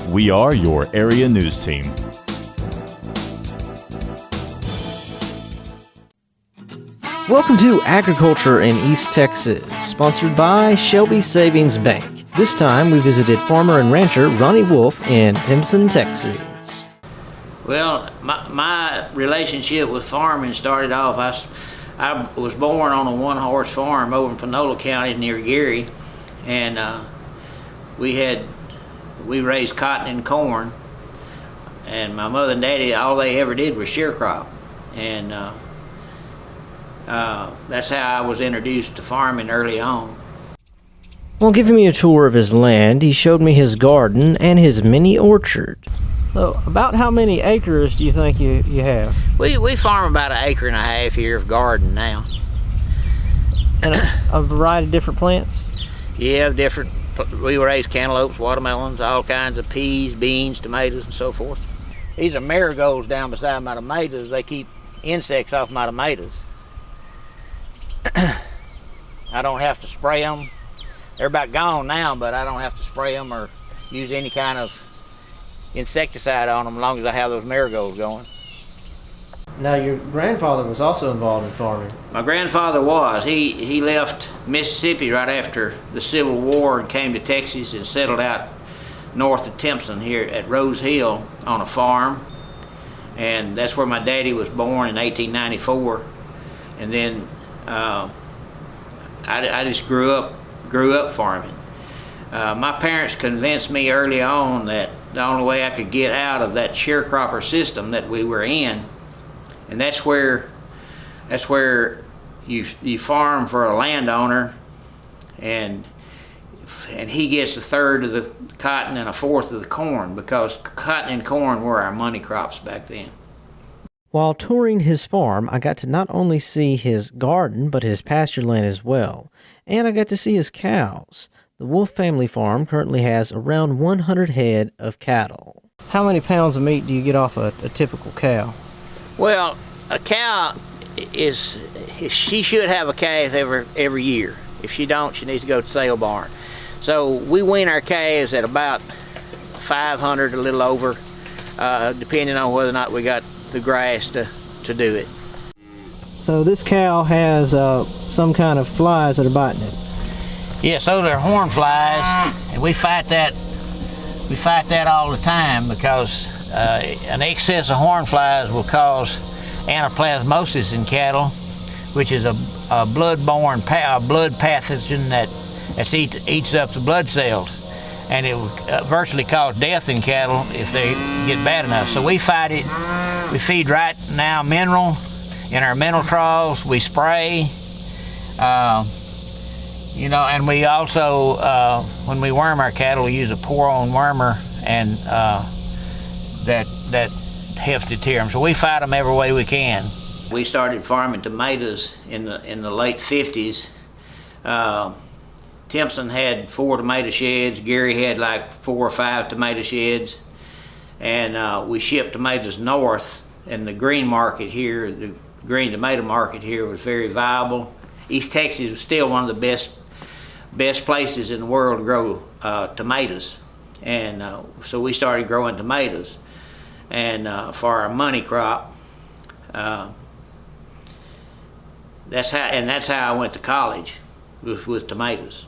We are your area news team. Welcome to Agriculture in East Texas, sponsored by Shelby Savings Bank. This time we visited farmer and rancher Ronnie Wolfe in Timpson, Texas. Well, my relationship with farming started off, I was born on a one-horse farm over in Panola County near Gary, and we raised cotton and corn, and my mother and daddy, all they ever did was sharecrop, and that's how I was introduced to farming early on. While giving me a tour of his land, he showed me his garden and his mini orchard. So, about how many acres do you think you have? We farm about 1.5 acres here of garden now. And a variety of different plants? Yeah, we raise cantaloupes, watermelons, all kinds of peas, beans, tomatoes, and so forth. These are marigolds down beside my tomatoes. They keep insects off my tomatoes. I don't have to spray them. They're about gone now, but I don't have to spray them or use any kind of insecticide on them as long as I have those marigolds going. Now, your grandfather was also involved in farming. My grandfather was. He left Mississippi right after the Civil War and came to Texas and settled out north of Timpson here at Rose Hill on a farm. And that's where my daddy was born in 1894. And then I just grew up farming. My parents convinced me early on that the only way I could get out of that sharecropper system that we were in, and that's where you farm for a landowner, and he gets 1/3 of the cotton and 1/4 of the corn, because cotton and corn were our money crops back then. While touring his farm, I got to not only see his garden, but his pasture land as well. And I got to see his cows. The Wolfe family farm currently has around 100 head of cattle. How many pounds of meat do you get off a typical cow? Well, a cow she should have a calf every year. If she don't, she needs to go to the sale barn. So we wean our calves at about 500, a little over, depending on whether or not we got the grass to do it. So this cow has some kind of flies that are biting it. Yeah, so they're horn flies, and we fight that all the time, because an excess of horn flies will cause anaplasmosis in cattle, which is a blood-borne blood pathogen that eats up the blood cells, and it will virtually cause death in cattle if they get bad enough. So we fight it. We feed right now mineral in our mineral troughs. We spray, and we also, when we worm our cattle, we use a pour-on wormer, and that helps deter them. So we fight them every way we can. We started farming tomatoes in the late 50s. Timpson had 4 tomato sheds. Gary had like 4 or 5 tomato sheds. And we shipped tomatoes north, and the green market here, the green tomato market here, was very viable. East Texas was still one of the best places in the world to grow tomatoes, and so we started growing tomatoes, and for our money crop. That's how I went to college, with tomatoes.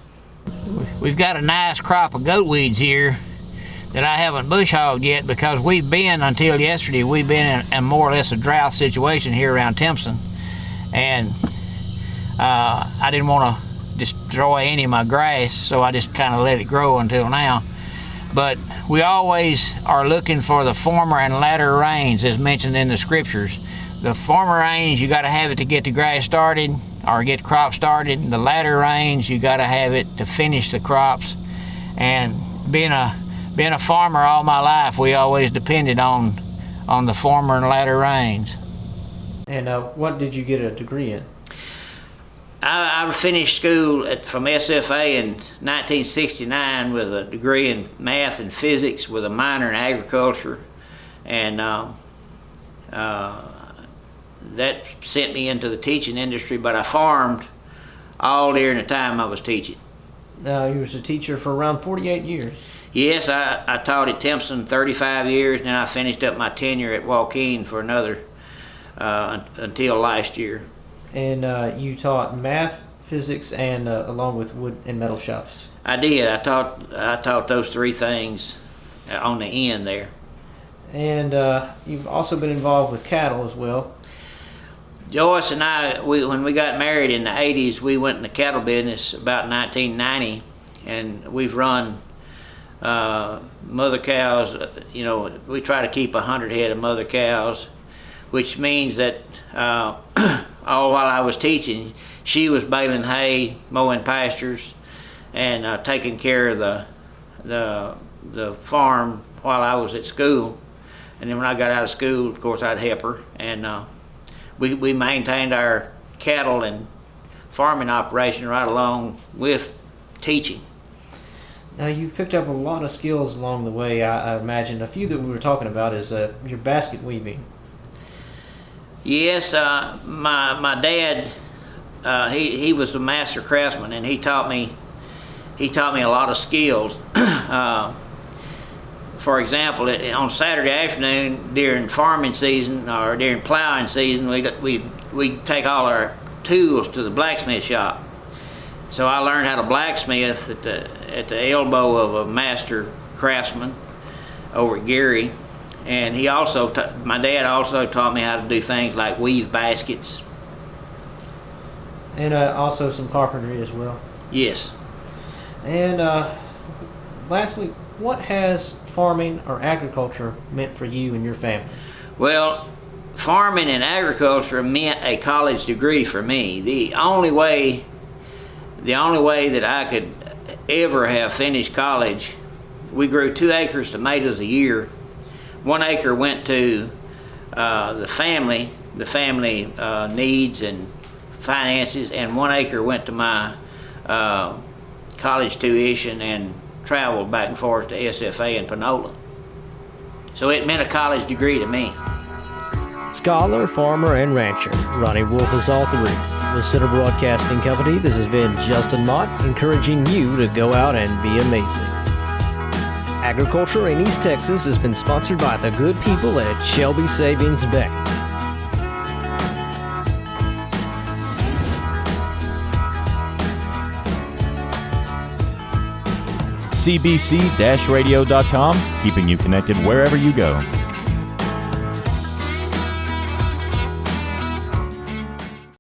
We've got a nice crop of goat weeds here that I haven't bush hogged yet, because until yesterday, we've been in more or less a drought situation here around Timpson, and I didn't want to destroy any of my grass, so I just kind of let it grow until now. But we always are looking for the former and latter rains, as mentioned in the scriptures. The former rains, you got to have it to get the grass started or get the crop started. The latter rains, you got to have it to finish the crops. And being a farmer all my life, we always depended on the former and latter rains. And what did you get a degree in? I finished school from SFA in 1969 with a degree in math and physics with a minor in agriculture, and that sent me into the teaching industry, but I farmed all during the time I was teaching. You was a teacher for around 48 years. Yes, I taught at Timpson 35 years, and then I finished up my tenure at Joaquin for another until last year. And you taught math, physics, and along with wood and metal shops. I did. I taught those three things on the end there. And you've also been involved with cattle as well. Joyce and I, when we got married in the 80s, we went in the cattle business about 1990, and we've run mother cows. You know, we try to keep 100 head of mother cows, which means that all while I was teaching, she was baling hay, mowing pastures, and taking care of the farm while I was at school. And then when I got out of school, of course, I'd help her, and we maintained our cattle and farming operation right along with teaching. Now, you've picked up a lot of skills along the way. I imagine a few that we were talking about is your basket weaving. Yes, my dad, he was a master craftsman, and he taught me a lot of skills. For example, on Saturday afternoon during farming season or during plowing season, we'd take all our tools to the blacksmith shop. So I learned how to blacksmith at the elbow of a master craftsman over at Gary, and my dad also taught me how to do things like weave baskets. And also some carpentry as well. Yes. And lastly, what has farming or agriculture meant for you and your family? Well, farming and agriculture meant a college degree for me. The only way that I could ever have finished college, we grew 2 acres of tomatoes a year. 1 acre went to the family needs and finances, and 1 acre went to my college tuition and traveled back and forth to SFA in Panola. So it meant a college degree to me. Scholar, farmer, and rancher, Ronnie Wolfe is all three. With Center Broadcasting Company, this has been Justin Mott, encouraging you to go out and be amazing. Agriculture in East Texas has been sponsored by the good people at Shelby Savings Bank. cbc-radio.com, keeping you connected wherever you go.